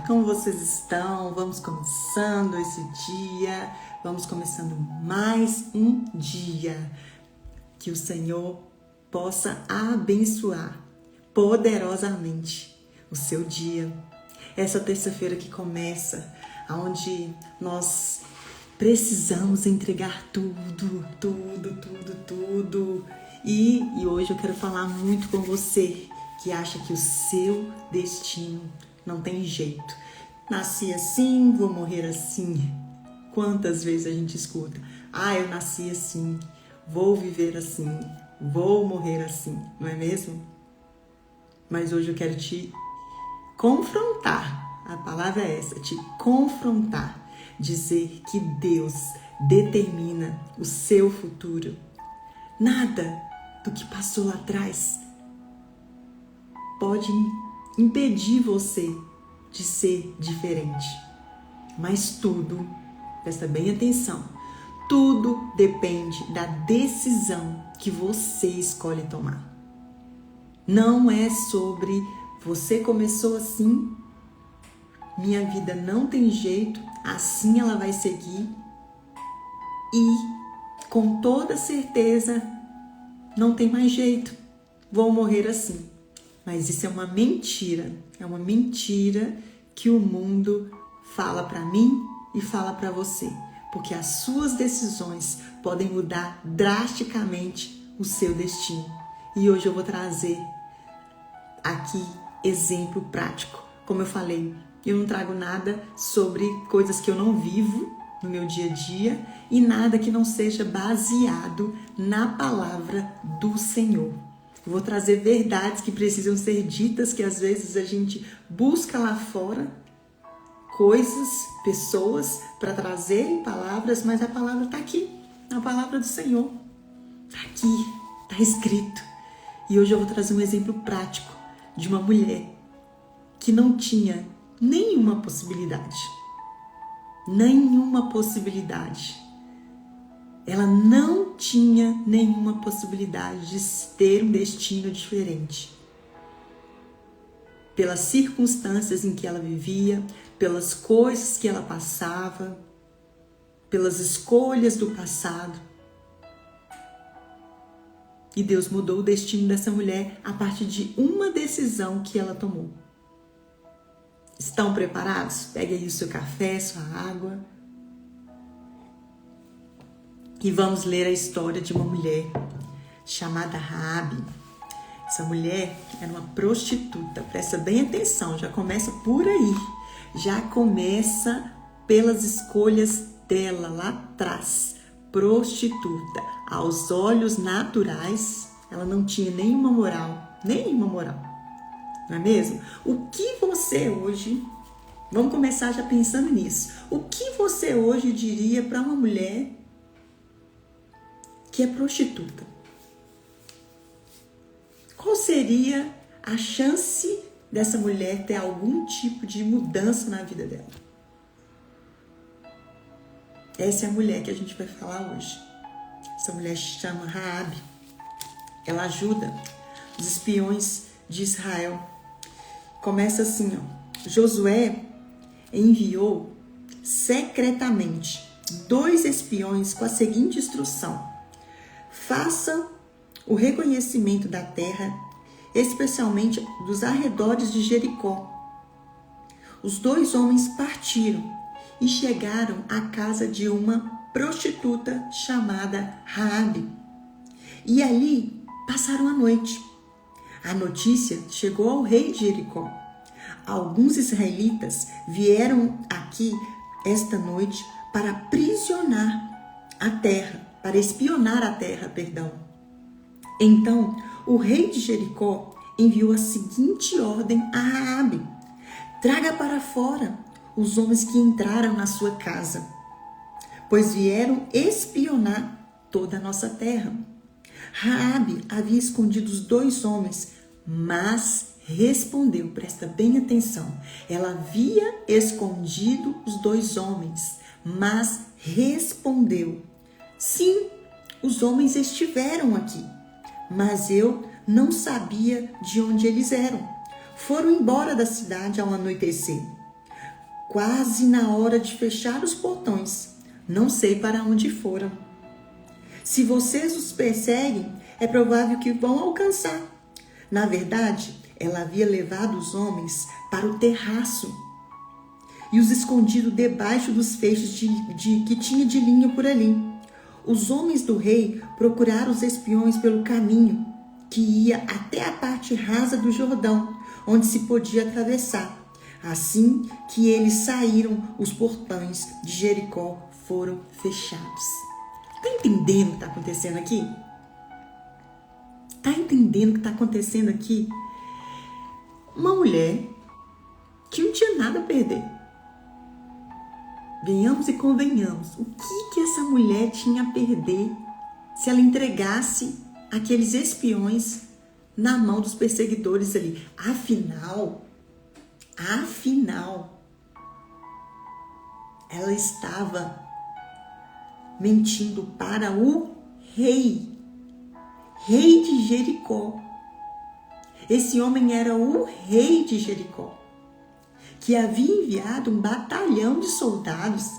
Como vocês estão? Vamos começando esse dia, vamos começando mais um dia. Que o Senhor possa abençoar poderosamente o seu dia. Essa terça-feira que começa, onde nós precisamos entregar tudo. E hoje eu quero falar muito com você que acha que o seu destino não tem jeito. Nasci assim, vou morrer assim. Quantas vezes a gente escuta? Eu nasci assim, vou viver assim, vou morrer assim, não é mesmo? Mas hoje eu quero te confrontar. A palavra é essa, te confrontar. Dizer que Deus determina o seu futuro. Nada do que passou lá atrás pode impedir você de ser diferente. Mas tudo, presta bem atenção, tudo depende da decisão que você escolhe tomar. Não é sobre você começou assim, minha vida não tem jeito, assim ela vai seguir e com toda certeza não tem mais jeito, vou morrer assim. Mas isso é uma mentira que o mundo fala para mim e fala para você, porque as suas decisões podem mudar drasticamente o seu destino. E hoje eu vou trazer aqui exemplo prático. Como eu falei, eu não trago nada sobre coisas que eu não vivo no meu dia a dia e nada que não seja baseado na palavra do Senhor. Eu vou trazer verdades que precisam ser ditas, que às vezes a gente busca lá fora coisas, pessoas para trazerem palavras, mas a palavra está aqui, a palavra do Senhor. Está aqui, está escrito. E hoje eu vou trazer um exemplo prático de uma mulher que não tinha nenhuma possibilidade. Ela não tinha nenhuma possibilidade de ter um destino diferente. Pelas circunstâncias em que ela vivia, pelas coisas que ela passava, pelas escolhas do passado. E Deus mudou o destino dessa mulher a partir de uma decisão que ela tomou. Estão preparados? Pegue aí o seu café, sua água. E vamos ler a história de uma mulher chamada Raabe. Essa mulher era uma prostituta. Presta bem atenção, já começa por aí. Já começa pelas escolhas dela lá atrás. Prostituta. Aos olhos naturais, ela não tinha nenhuma moral. Não é mesmo? O que você hoje... Vamos começar já pensando nisso. O que você hoje diria para uma mulher que é prostituta? Qual seria a chance dessa mulher ter algum tipo de mudança na vida dela? Essa é a mulher que a gente vai falar hoje. Essa mulher se chama Raabe. Ela ajuda os espiões de Israel. Começa assim, Josué enviou secretamente 2 espiões com a seguinte instrução: faça o reconhecimento da terra, especialmente dos arredores de Jericó. Os 2 homens partiram e chegaram à casa de uma prostituta chamada Raabe. E ali passaram a noite. A notícia chegou ao rei de Jericó. Alguns israelitas vieram aqui esta noite para espionar a terra. Então, o rei de Jericó enviou a seguinte ordem a Raabe: traga para fora os homens que entraram na sua casa, pois vieram espionar toda a nossa terra. Raabe havia escondido os 2 homens, mas respondeu, presta bem atenção, ela havia escondido os 2 homens, mas respondeu: sim, os homens estiveram aqui, mas eu não sabia de onde eles eram. foram embora da cidade ao anoitecer, quase na hora de fechar os portões. Não sei para onde foram. Se vocês os perseguem, é provável que vão alcançar. Na verdade, ela havia levado os homens para o terraço e os escondido debaixo dos feixes que tinha de linho por ali. Os homens do rei procuraram os espiões pelo caminho que ia até a parte rasa do Jordão, onde se podia atravessar. Assim que eles saíram, os portões de Jericó foram fechados. Está entendendo o que está acontecendo aqui? Está entendendo o que está acontecendo aqui? Uma mulher que não tinha nada a perder. Venhamos e convenhamos. O que essa mulher tinha a perder se ela entregasse aqueles espiões na mão dos perseguidores ali? Afinal, ela estava mentindo para o rei de Jericó. Esse homem era o rei de Jericó, que havia enviado um batalhão de soldados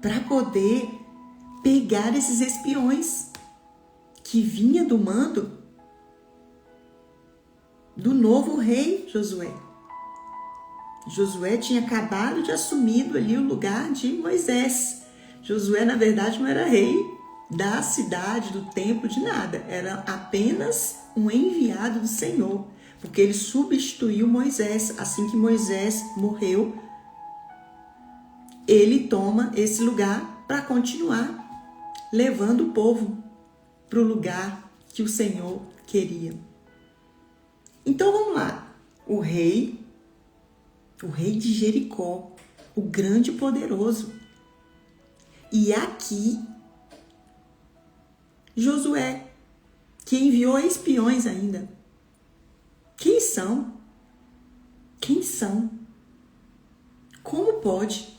para poder pegar esses espiões que vinha do mando do novo rei Josué. Josué tinha acabado de assumir ali o lugar de Moisés. Josué, na verdade, não era rei da cidade, do templo, de nada. Era apenas um enviado do Senhor, porque ele substituiu Moisés. Assim que Moisés morreu, ele toma esse lugar para continuar levando o povo para o lugar que o Senhor queria. Então vamos lá. O rei de Jericó, o grande e poderoso. E aqui, Josué, que enviou espiões ainda. Quem são? Quem são? Como pode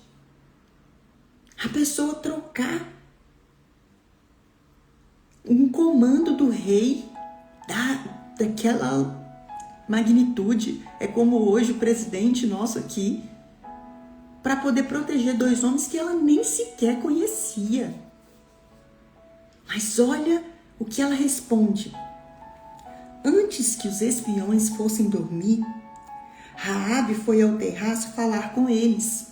a pessoa trocar um comando do rei daquela magnitude? É como hoje o presidente nosso aqui, para poder proteger dois homens que ela nem sequer conhecia. Mas olha o que ela responde. Antes que os espiões fossem dormir, Raabe foi ao terraço falar com eles.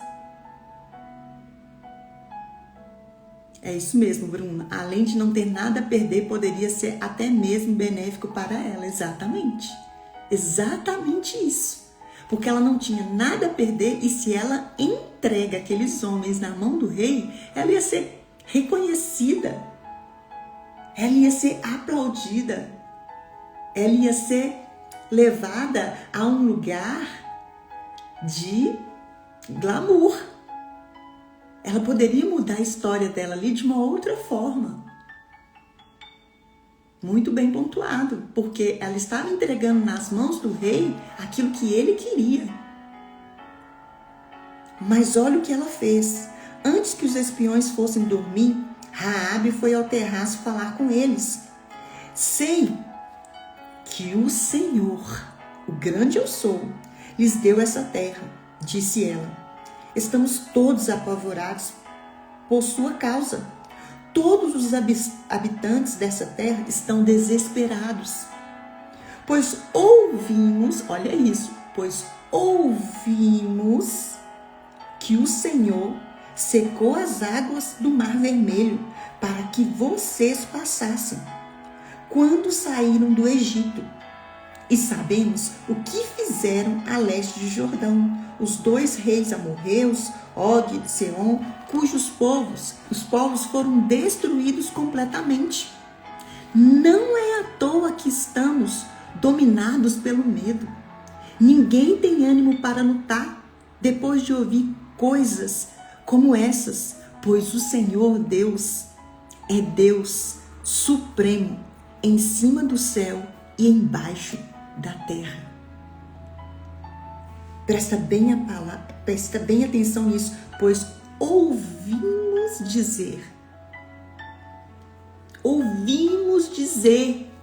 É isso mesmo, Bruna. Além de não ter nada a perder, poderia ser até mesmo benéfico para ela. Exatamente. Exatamente isso. Porque ela não tinha nada a perder e se ela entrega aqueles homens na mão do rei, ela ia ser reconhecida. Ela ia ser aplaudida. Ela ia ser levada a um lugar de glamour. Ela poderia mudar a história dela ali de uma outra forma. Muito bem pontuado, porque ela estava entregando nas mãos do rei aquilo que ele queria. Mas olha o que ela fez. Antes que os espiões fossem dormir, Raabe foi ao terraço falar com eles. Sei que o Senhor, o grande eu sou, lhes deu essa terra, disse ela. Estamos todos apavorados por sua causa. Todos os habitantes dessa terra estão desesperados, pois ouvimos que o Senhor secou as águas do Mar Vermelho para que vocês passassem quando saíram do Egito. E sabemos o que fizeram a leste de Jordão, os dois reis amorreus, Og e Seom, cujos os povos foram destruídos completamente. Não é à toa que estamos dominados pelo medo. Ninguém tem ânimo para lutar depois de ouvir coisas como essas, pois o Senhor Deus é Deus supremo, em cima do céu e embaixo da terra. Presta bem atenção nisso, pois ouvimos dizer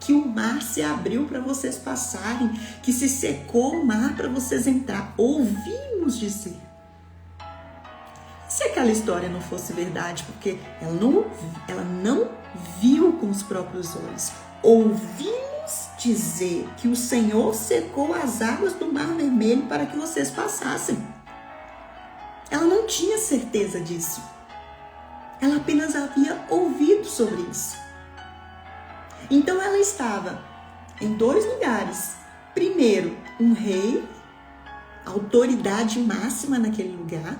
que o mar se abriu para vocês passarem, que se secou o mar para vocês entrar. Ouvimos dizer. Se aquela história não fosse verdade, porque ela não viu com os próprios olhos, ouvimos dizer que o Senhor secou as águas do Mar Vermelho para que vocês passassem. Ela não tinha certeza disso. Ela apenas havia ouvido sobre isso. Então ela estava em dois lugares. Primeiro, um rei, autoridade máxima naquele lugar,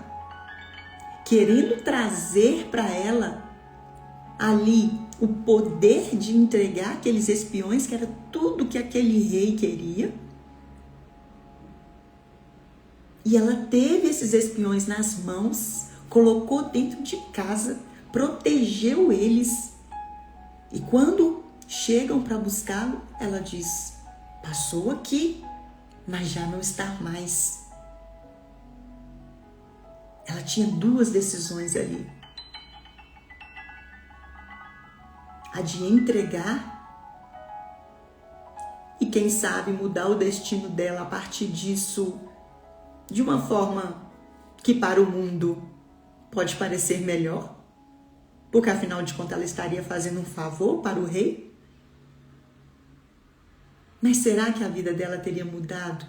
querendo trazer para ela ali o poder de entregar aqueles espiões, que era tudo que aquele rei queria. E ela teve esses espiões nas mãos, colocou dentro de casa, protegeu eles. E quando chegam para buscá-lo, ela diz: passou aqui, mas já não está mais. Ela tinha duas decisões ali. A de entregar e, quem sabe, mudar o destino dela a partir disso de uma forma que para o mundo pode parecer melhor, porque afinal de contas ela estaria fazendo um favor para o rei. Mas será que a vida dela teria mudado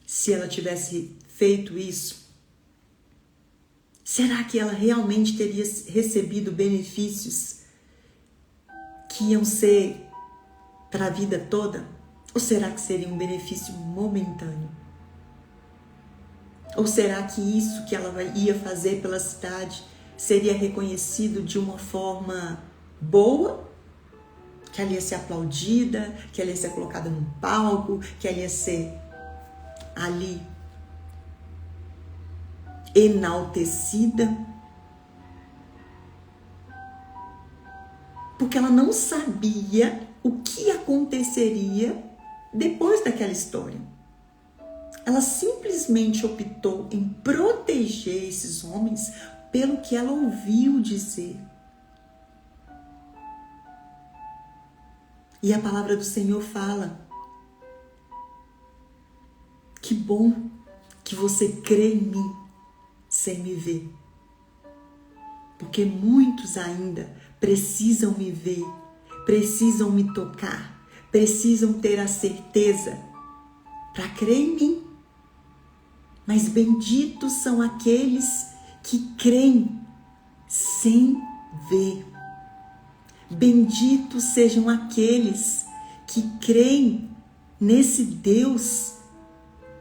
se ela tivesse feito isso? Será que ela realmente teria recebido benefícios que iam ser para a vida toda? Ou será que seria um benefício momentâneo? Ou será que isso que ela ia fazer pela cidade seria reconhecido de uma forma boa? Que ela ia ser aplaudida, que ela ia ser colocada num palco, que ela ia ser ali enaltecida? Porque ela não sabia o que aconteceria depois daquela história. Ela simplesmente optou em proteger esses homens pelo que ela ouviu dizer. E a palavra do Senhor fala: que bom que você crê em mim sem me ver. Porque muitos ainda precisam me ver, precisam me tocar, precisam ter a certeza para crer em mim. Mas benditos são aqueles que creem sem ver. Benditos sejam aqueles que creem nesse Deus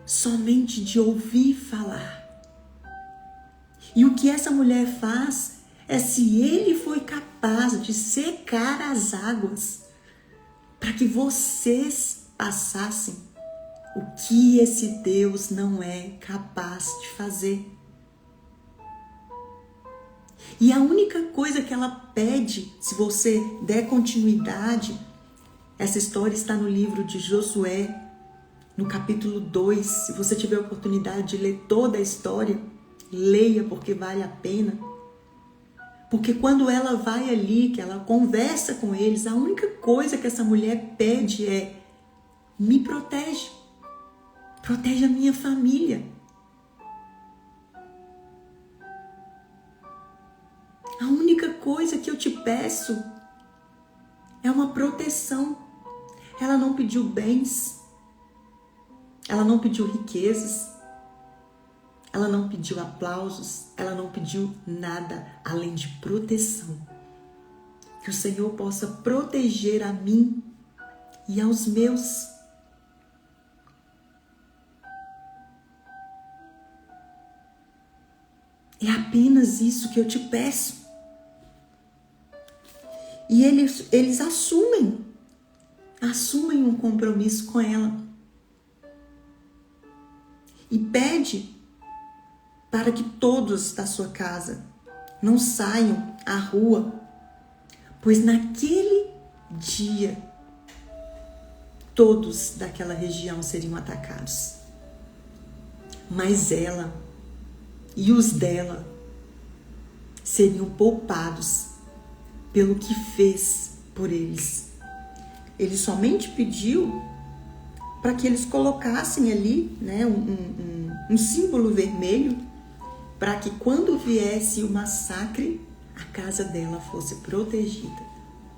somente de ouvir falar. E o que essa mulher faz é, se ele foi capaz de secar as águas para que vocês passassem, o que esse Deus não é capaz de fazer? E a única coisa que ela pede, se você der continuidade, essa história está no livro de Josué, no capítulo 2. Se você tiver a oportunidade de ler toda a história, leia, porque vale a pena. Porque quando ela vai ali, que ela conversa com eles, a única coisa que essa mulher pede é: me protege. Protege a minha família. A única coisa que eu te peço é uma proteção. Ela não pediu bens, ela não pediu riquezas, ela não pediu aplausos, ela não pediu nada além de proteção. Que o Senhor possa proteger a mim e aos meus. É apenas isso que eu te peço. E eles assumem um compromisso com ela. E pede para que todos da sua casa não saiam à rua, pois naquele dia todos daquela região seriam atacados. Mas ela e os dela seriam poupados pelo que fez por eles. Ele somente pediu para que eles colocassem ali, né, um símbolo vermelho, para que quando viesse o massacre, a casa dela fosse protegida.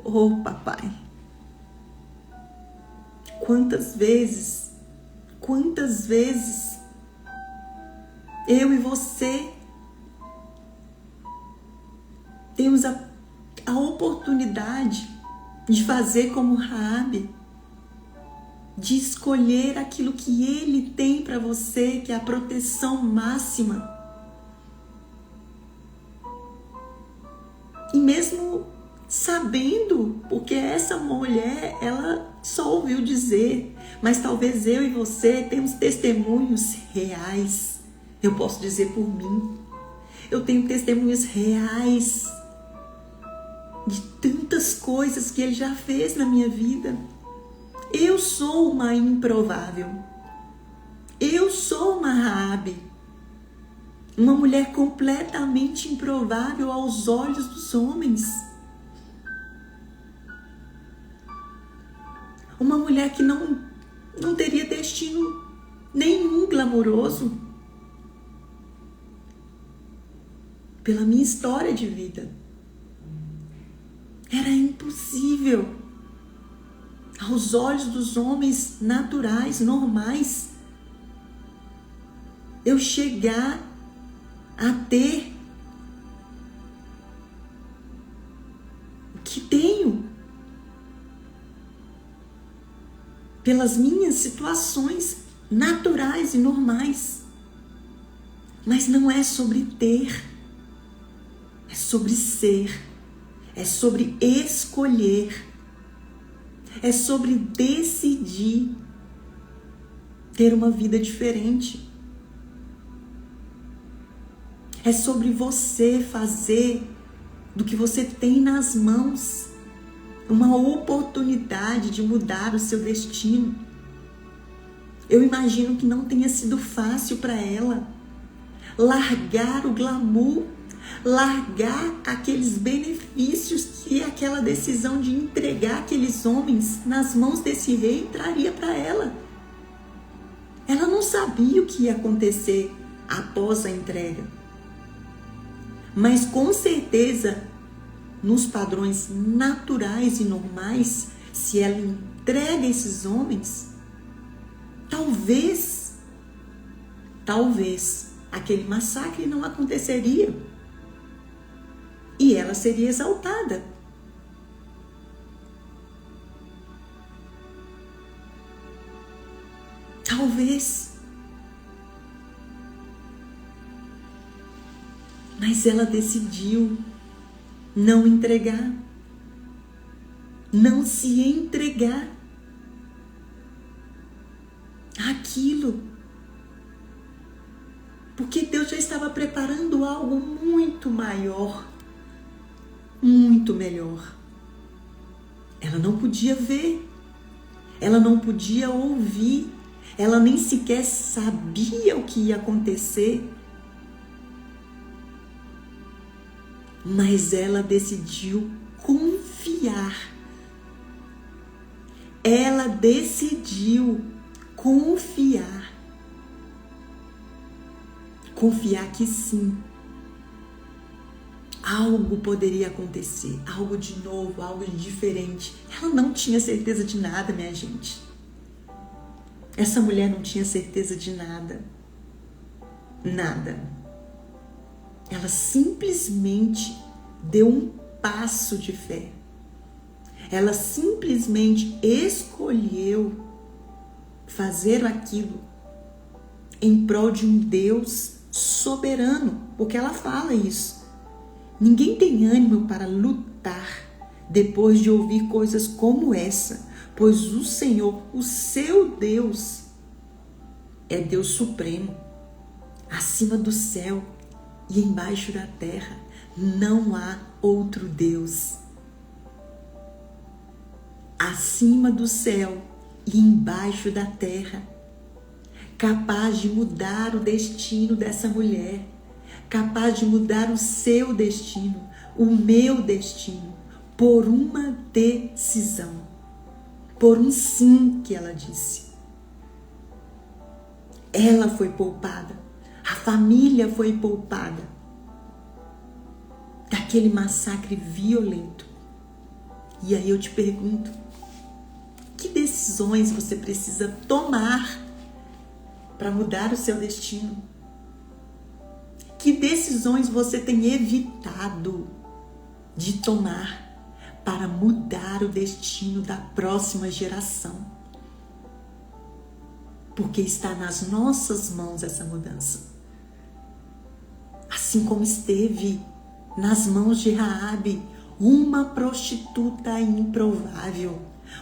Oh, papai! Quantas vezes eu e você temos a oportunidade de fazer como Raabe, de escolher aquilo que Ele tem para você, que é a proteção máxima. E mesmo sabendo, porque essa mulher, ela só ouviu dizer, mas talvez eu e você temos testemunhos reais. Eu posso dizer por mim, eu tenho testemunhos reais de tantas coisas que Ele já fez na minha vida. Eu sou uma improvável. Eu sou uma Raabe. Uma mulher completamente improvável aos olhos dos homens. Uma mulher que não teria destino nenhum glamouroso. Pela minha história de vida. Era impossível, aos olhos dos homens naturais, normais, eu chegar a ter o que tenho. Pelas minhas situações naturais e normais. Mas não é sobre ter, é sobre ser. É sobre escolher, é sobre decidir ter uma vida diferente. É sobre você fazer do que você tem nas mãos uma oportunidade de mudar o seu destino. Eu imagino que não tenha sido fácil para ela largar o glamour, largar aqueles benefícios que aquela decisão de entregar aqueles homens nas mãos desse rei traria para ela. Ela não sabia o que ia acontecer após a entrega. Mas com certeza, nos padrões naturais e normais, se ela entrega esses homens, talvez aquele massacre não aconteceria. E ela seria exaltada. Talvez. Mas ela decidiu não entregar. Não se entregar àquilo. Porque Deus já estava preparando algo muito maior. Muito melhor. Ela não podia ver, ela não podia ouvir, ela nem sequer sabia o que ia acontecer. Mas ela decidiu confiar. Ela decidiu confiar. Confiar que sim, algo poderia acontecer, algo de novo, algo de diferente. Ela não tinha certeza de nada, minha gente. Essa mulher não tinha certeza de nada. Nada. Ela simplesmente deu um passo de fé. Ela simplesmente escolheu fazer aquilo em prol de um Deus soberano, porque ela fala isso. Ninguém tem ânimo para lutar depois de ouvir coisas como essa, pois o Senhor, o seu Deus, é Deus supremo, acima do céu e embaixo da terra. Não há outro Deus. Acima do céu e embaixo da terra, capaz de mudar o destino dessa mulher, capaz de mudar o seu destino, o meu destino, por uma decisão. por um sim que ela disse. Ela foi poupada, a família foi poupada daquele massacre violento. E aí eu te pergunto, que decisões você precisa tomar para mudar o seu destino? Que decisões você tem evitado de tomar para mudar o destino da próxima geração? Porque está nas nossas mãos essa mudança. Assim como esteve nas mãos de Raabe, uma prostituta improvável,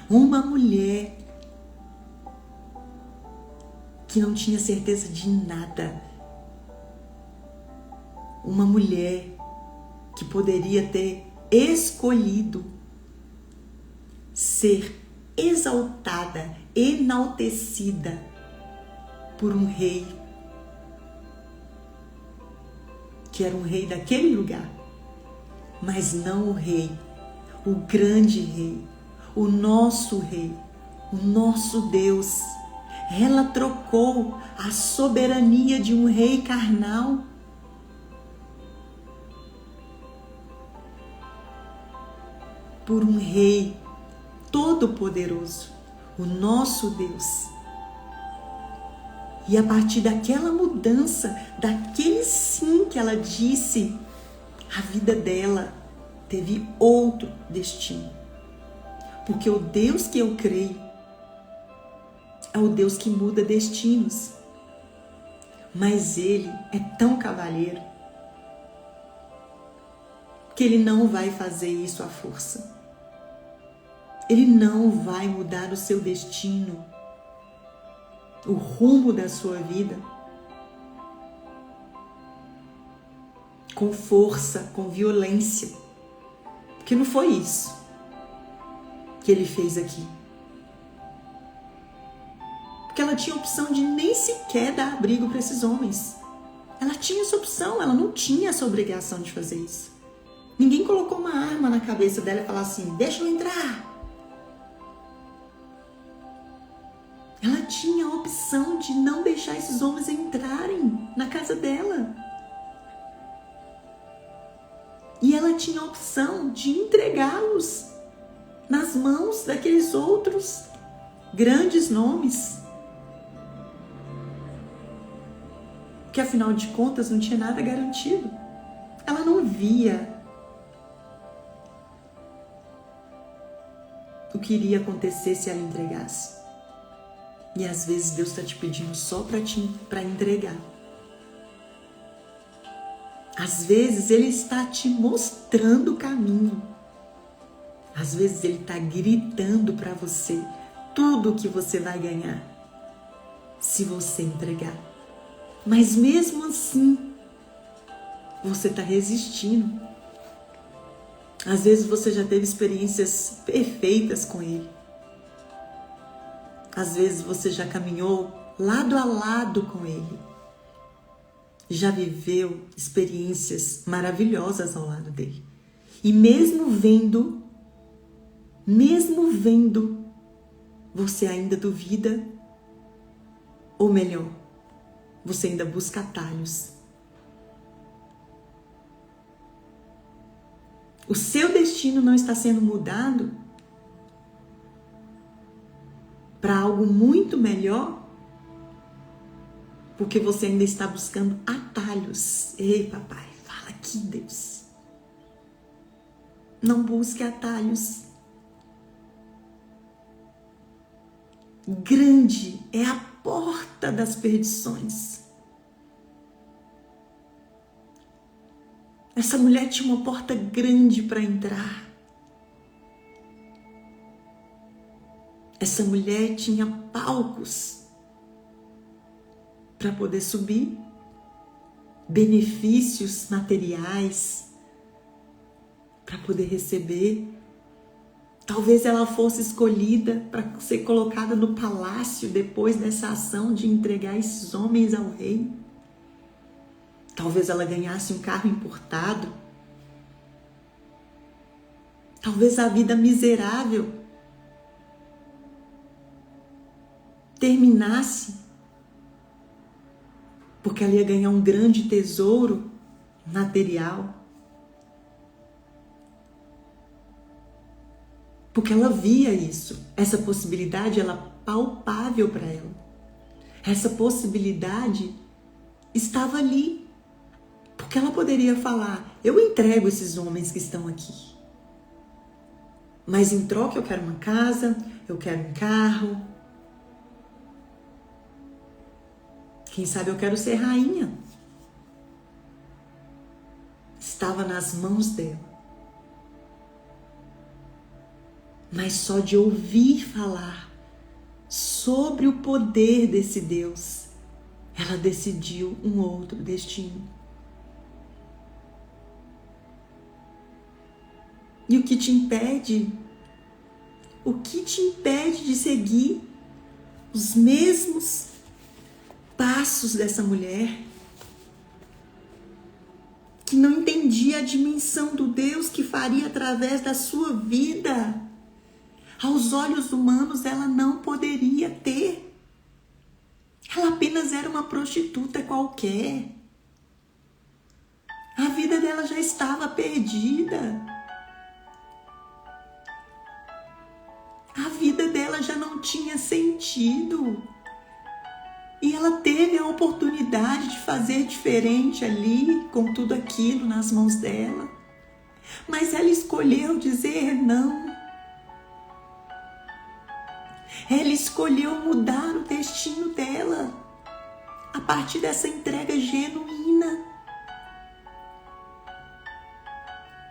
uma mulher que não tinha certeza de nada, uma mulher que poderia ter escolhido ser exaltada, enaltecida por um rei, que era um rei daquele lugar, mas não o rei, o grande rei, o nosso Deus. Ela trocou a soberania de um rei carnal por um rei todo-poderoso, o nosso Deus. E a partir daquela mudança, daquele sim que ela disse, a vida dela teve outro destino. Porque o Deus que eu creio é o Deus que muda destinos. Mas Ele é tão cavalheiro que Ele não vai fazer isso à força. Ele não vai mudar o seu destino, o rumo da sua vida, com força, com violência. Porque não foi isso que ele fez aqui. Porque ela tinha a opção de nem sequer dar abrigo para esses homens. Ela tinha essa opção, ela não tinha essa obrigação de fazer isso. Ninguém colocou uma arma na cabeça dela e falou assim, deixa eu entrar. Ela tinha a opção de não deixar esses homens entrarem na casa dela. E ela tinha a opção de entregá-los nas mãos daqueles outros grandes nomes. Que afinal de contas não tinha nada garantido. Ela não via o que iria acontecer se ela entregasse. E às vezes Deus está te pedindo só para entregar. Às vezes Ele está te mostrando o caminho. Às vezes Ele está gritando para você tudo o que você vai ganhar se você entregar. Mas mesmo assim, você está resistindo. Às vezes você já teve experiências perfeitas com Ele. Às vezes você já caminhou lado a lado com Ele. Já viveu experiências maravilhosas ao lado dele. E mesmo vendo, você ainda duvida, ou melhor, você ainda busca atalhos. O seu destino não está sendo mudado para algo muito melhor, porque você ainda está buscando atalhos. Ei, papai, fala aqui, Deus. Não busque atalhos. Grande é a porta das perdições. Essa mulher tinha uma porta grande para entrar. Essa mulher tinha palcos para poder subir, benefícios materiais para poder receber. Talvez ela fosse escolhida para ser colocada no palácio depois dessa ação de entregar esses homens ao rei. Talvez ela ganhasse um carro importado. Talvez a vida miserável terminasse, porque ela ia ganhar um grande tesouro material, porque ela via isso, essa possibilidade era palpável para ela, essa possibilidade estava ali, porque ela poderia falar: eu entrego esses homens que estão aqui, mas em troca eu quero uma casa, eu quero um carro, quem sabe eu quero ser rainha. Estava nas mãos dela. Mas só de ouvir falar sobre o poder desse Deus, ela decidiu um outro destino. E o que te impede? O que te impede de seguir os mesmos passos dessa mulher que não entendia a dimensão do Deus que faria através da sua vida? Aos olhos humanos ela não poderia ter. Ela apenas era uma prostituta qualquer. A vida dela já estava perdida. A vida dela já não tinha sentido. E ela teve a oportunidade de fazer diferente ali, com tudo aquilo nas mãos dela. Mas ela escolheu dizer não. Ela escolheu mudar o destino dela a partir dessa entrega genuína.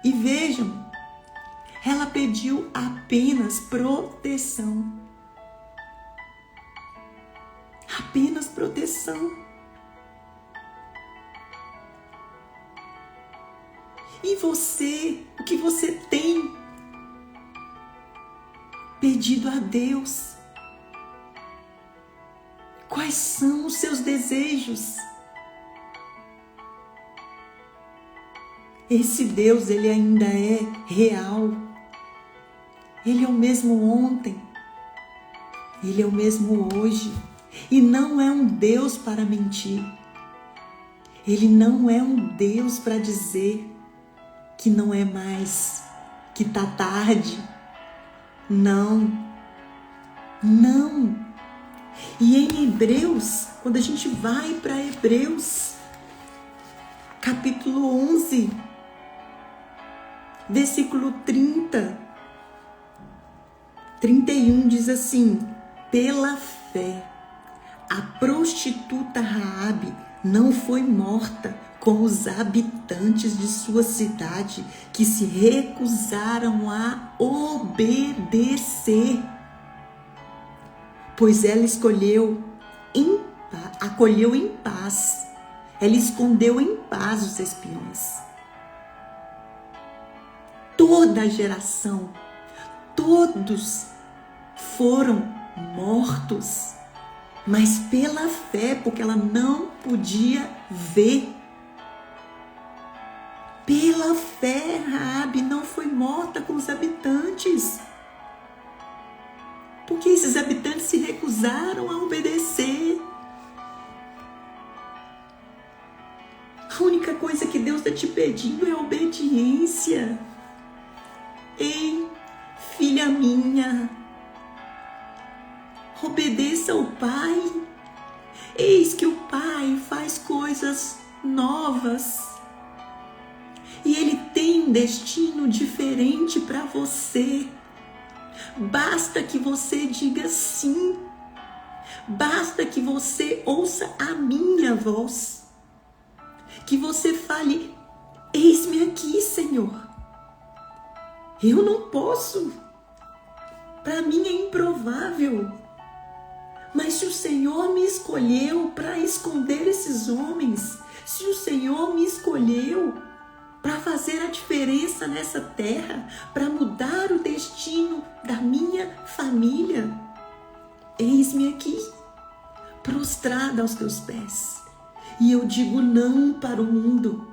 E vejam, ela pediu apenas proteção. Apenas proteção. E você, o que você tem pedido a Deus? Quais são os seus desejos? Esse Deus, ele ainda é real. Ele é o mesmo ontem. Ele é o mesmo hoje. E não é um Deus para mentir. Ele não é um Deus para dizer que não é mais, que está tarde. Não. Não. E em Hebreus, quando a gente vai para Hebreus, capítulo 11, versículo 30, 31, diz assim: pela fé, a prostituta Raabe não foi morta com os habitantes de sua cidade que se recusaram a obedecer, pois ela acolheu em paz, ela escondeu em paz os espiões. Toda a geração, todos foram mortos, mas pela fé, porque ela não podia ver. Pela fé, Raabe não foi morta com os habitantes, porque esses habitantes se recusaram a obedecer. A única coisa que Deus está te pedindo é obediência. Ei, filha minha, obedeça ao Pai. Eis que o Pai faz coisas novas. E Ele tem um destino diferente para você. Basta que você diga sim. Basta que você ouça a minha voz. Que você fale: eis-me aqui, Senhor. Eu não posso. Para mim é improvável. Mas se o Senhor me escolheu para esconder esses homens, se o Senhor me escolheu para fazer a diferença nessa terra, para mudar o destino da minha família, eis-me aqui, prostrada aos teus pés. E eu digo não para o mundo.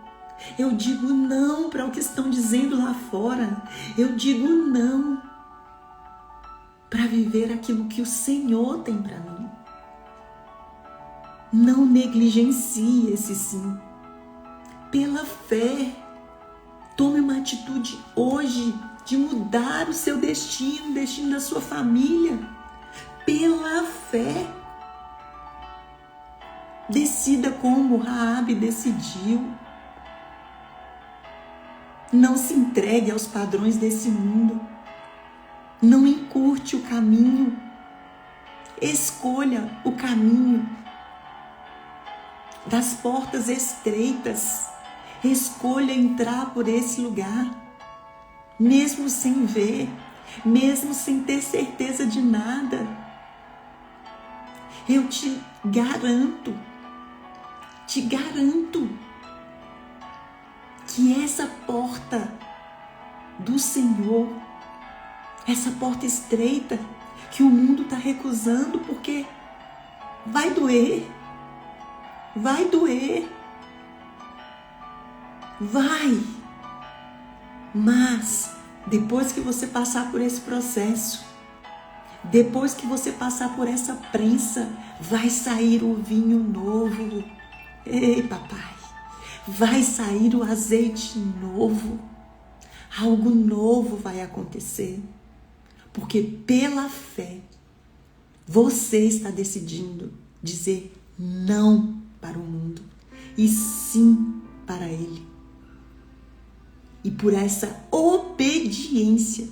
Eu digo não para o que estão dizendo lá fora. Eu digo não para viver aquilo que o Senhor tem para mim. Não negligencie esse sim. Pela fé, tome uma atitude hoje de mudar o seu destino, o destino da sua família. Pela fé. Decida como Raabe decidiu. Não se entregue aos padrões desse mundo. Não encurte o caminho. Escolha o caminho das portas estreitas. Escolha entrar por esse lugar, mesmo sem ver, mesmo sem ter certeza de nada. Eu te garanto que essa porta do Senhor, essa porta estreita que o mundo está recusando, porque vai doer, mas depois que você passar por esse processo, depois que você passar por essa prensa, vai sair o vinho novo. Ei, papai, vai sair o azeite novo. Algo novo vai acontecer. Porque pela fé, você está decidindo dizer não para o mundo e sim para Ele. E por essa obediência,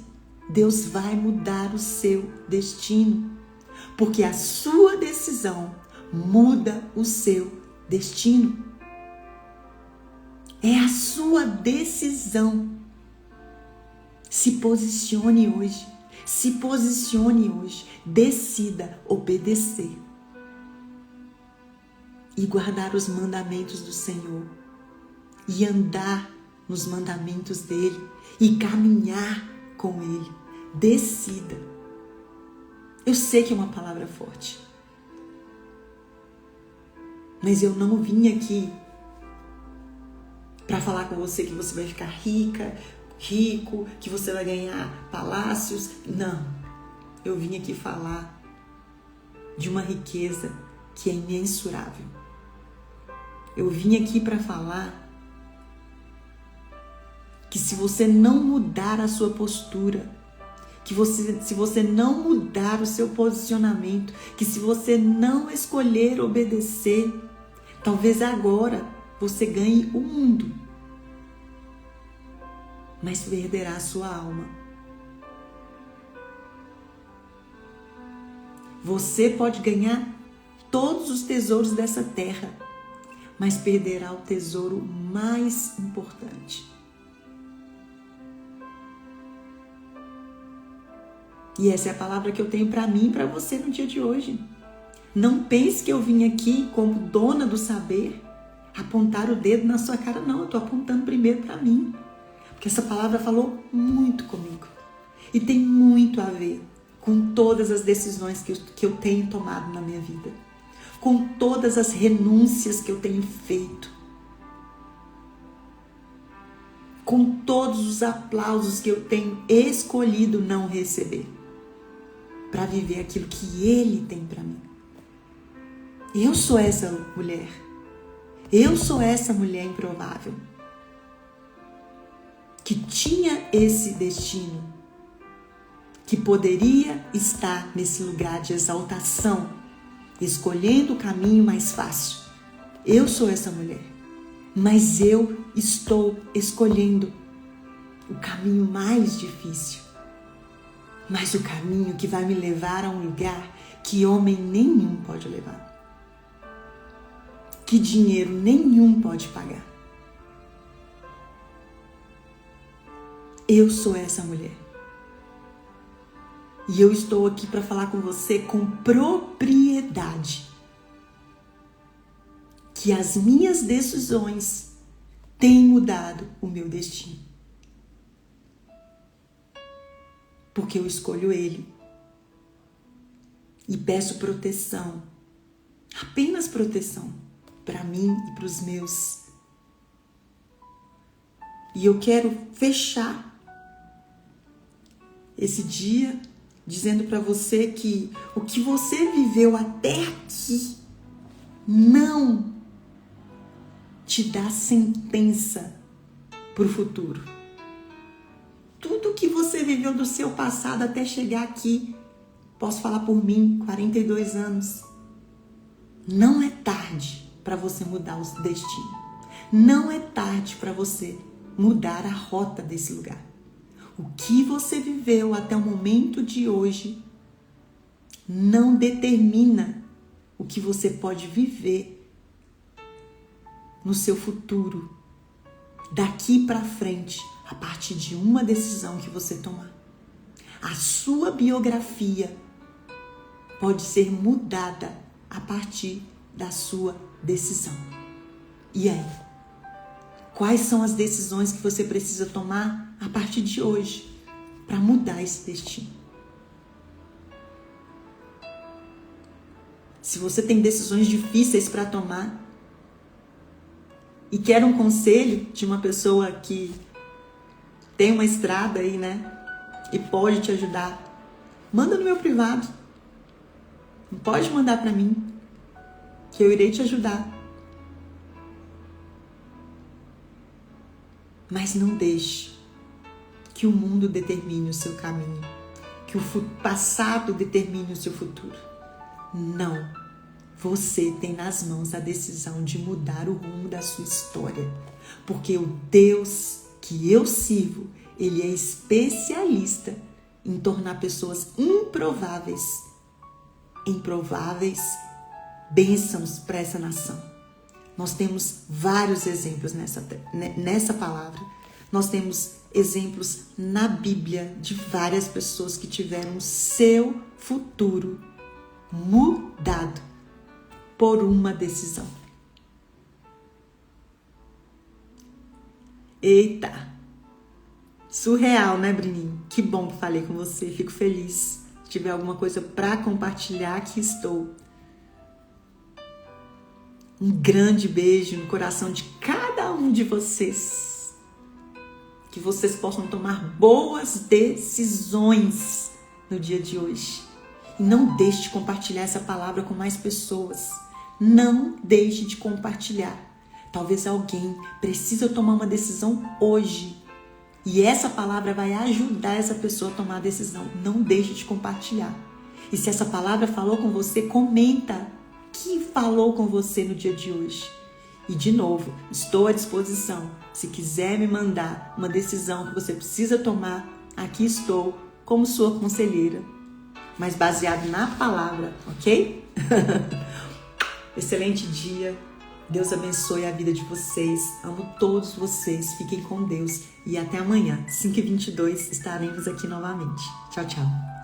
Deus vai mudar o seu destino. Porque a sua decisão muda o seu destino. É a sua decisão. Se posicione hoje. Se posicione hoje. Decida obedecer. E guardar os mandamentos do Senhor. E andar nos mandamentos dele. E caminhar com ele. Decida. Eu sei que é uma palavra forte. Mas eu não vim aqui para falar com você que você vai ficar rico, que você vai ganhar palácios. Não. Eu vim aqui falar de uma riqueza que é imensurável. Eu vim aqui para falar que se você não mudar a sua postura, se você não mudar o seu posicionamento, que se você não escolher obedecer, talvez agora você ganhe o mundo, mas perderá a sua alma. Você pode ganhar todos os tesouros dessa terra, mas perderá o tesouro mais importante. E essa é a palavra que eu tenho para mim e para você no dia de hoje. Não pense que eu vim aqui como dona do saber apontar o dedo na sua cara. Não, eu estou apontando primeiro para mim. Porque essa palavra falou muito comigo. E tem muito a ver com todas as decisões que eu tenho tomado na minha vida. Com todas as renúncias que eu tenho feito. Com todos os aplausos que eu tenho escolhido não receber. Para viver aquilo que Ele tem para mim. Eu sou essa mulher. Eu sou essa mulher improvável. Que tinha esse destino. Que poderia estar nesse lugar de exaltação. Escolhendo o caminho mais fácil. Eu sou essa mulher. Mas eu estou escolhendo o caminho mais difícil. Mas o caminho que vai me levar a um lugar que homem nenhum pode levar. Que dinheiro nenhum pode pagar. Eu sou essa mulher. E eu estou aqui para falar com você com propriedade. Que as minhas decisões têm mudado o meu destino. Porque eu escolho Ele. E peço proteção. Apenas proteção. Para mim e para os meus. E eu quero fechar esse dia dizendo para você que o que você viveu até aqui não te dá sentença para o futuro. Tudo que você viveu do seu passado até chegar aqui, posso falar por mim, 42 anos, não é tarde para você mudar o destino. Não é tarde para você mudar a rota desse lugar. O que você viveu até o momento de hoje não determina o que você pode viver no seu futuro, daqui para frente, a partir de uma decisão que você tomar. A sua biografia pode ser mudada a partir da sua decisão. E aí? Quais são as decisões que você precisa tomar a partir de hoje para mudar esse destino? Se você tem decisões difíceis para tomar e quer um conselho de uma pessoa que tem uma estrada aí, né? E pode te ajudar, manda no meu privado. Pode mandar para mim, que eu irei te ajudar. Mas não deixe que o mundo determine o seu caminho, que o passado determine o seu futuro. Não. Você tem nas mãos a decisão de mudar o rumo da sua história. Porque o Deus que eu sirvo, Ele é especialista em tornar pessoas improváveis bênçãos para essa nação. Nós temos vários exemplos nessa palavra. Nós temos exemplos na Bíblia de várias pessoas que tiveram o seu futuro mudado por uma decisão. Eita! Surreal, né, Bruninho? Que bom que falei com você. Fico feliz. Se tiver alguma coisa para compartilhar, aqui estou. Um grande beijo no coração de cada um de vocês. Que vocês possam tomar boas decisões no dia de hoje. E não deixe de compartilhar essa palavra com mais pessoas. Não deixe de compartilhar. Talvez alguém precise tomar uma decisão hoje. E essa palavra vai ajudar essa pessoa a tomar a decisão. Não deixe de compartilhar. E se essa palavra falou com você, comenta. Que falou com você no dia de hoje. E de novo, estou à disposição. Se quiser me mandar uma decisão que você precisa tomar, aqui estou como sua conselheira, mas baseado na palavra, ok? Excelente dia. Deus abençoe a vida de vocês. Amo todos vocês. Fiquem com Deus. E até amanhã, 5h22, estaremos aqui novamente. Tchau, tchau.